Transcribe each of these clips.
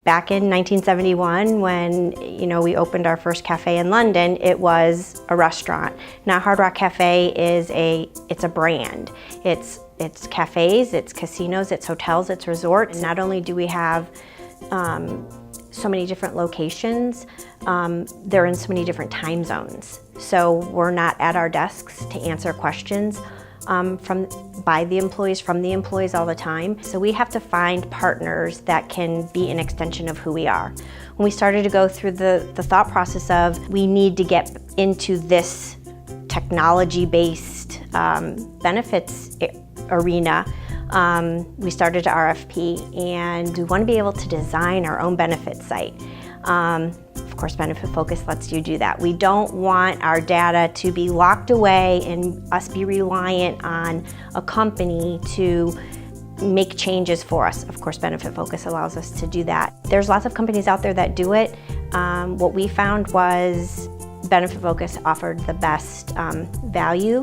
Back in 1971, when we opened our first cafe in London, it was a restaurant. Now Hard Rock Cafe is it's a brand. It's cafes, it's casinos, it's hotels, it's resorts. Not only do we have so many different locations, they're in so many different time zones. So we're not at our desks to answer questions from the employees all the time. So we have to find partners that can be an extension of who we are. When we started to go through the thought process of we need to get into this technology-based benefits arena, we started to RFP, and we want to be able to design our own benefit site. Of course, Benefitfocus lets you do that. We don't want our data to be locked away and us be reliant on a company to make changes for us. Of course, Benefitfocus allows us to do that. There's lots of companies out there that do it. What we found was Benefitfocus offered the best value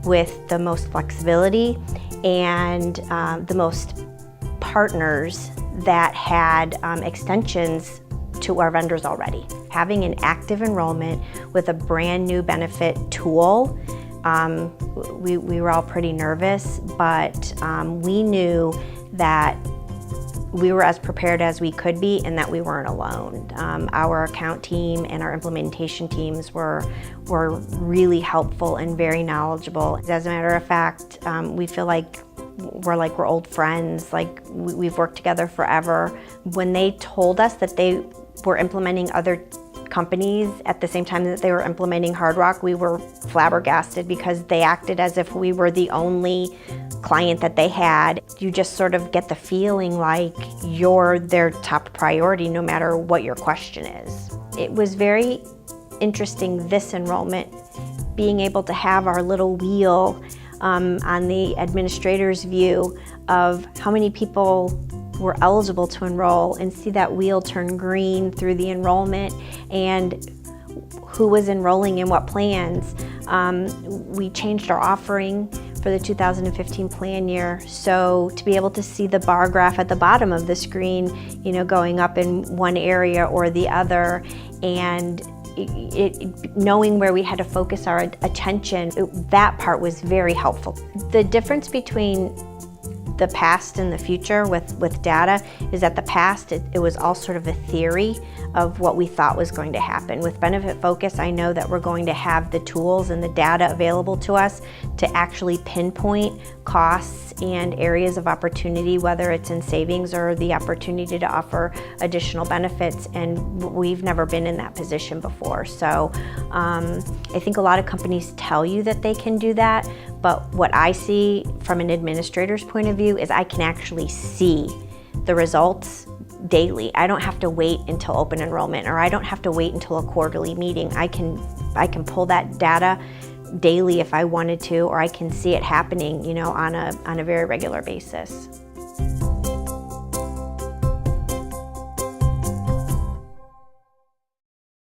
with the most flexibility and the most partners that had extensions to our vendors already. Having an active enrollment with a brand new benefit tool, we were all pretty nervous, but we knew that we were as prepared as we could be and that we weren't alone. Our account team and our implementation teams were really helpful and very knowledgeable. As a matter of fact, we feel like we're old friends, like we've worked together forever. When they told us that they were implementing other companies at the same time that they were implementing Hard Rock, we were flabbergasted because they acted as if we were the only client that they had. You just sort of get the feeling like you're their top priority no matter what your question is. It was very interesting, this enrollment, being able to have our little wheel on the administrator's view of how many people were eligible to enroll and see that wheel turn green through the enrollment and who was enrolling in what plans. We changed our offering for the 2015 plan year, so to be able to see the bar graph at the bottom of the screen, going up in one area or the other, and knowing where we had to focus our attention, that part was very helpful. The difference between the past and the future with data is that the past, it was all sort of a theory of what we thought was going to happen. With Benefitfocus, I know that we're going to have the tools and the data available to us to actually pinpoint costs and areas of opportunity, whether it's in savings or the opportunity to offer additional benefits, and we've never been in that position before. So I think a lot of companies tell you that they can do that, but what I see from an administrator's point of view is I can actually see the results daily. I don't have to wait until open enrollment, or I don't have to wait until a quarterly meeting. I can pull that data daily if I wanted to, or I can see it happening, on a very regular basis.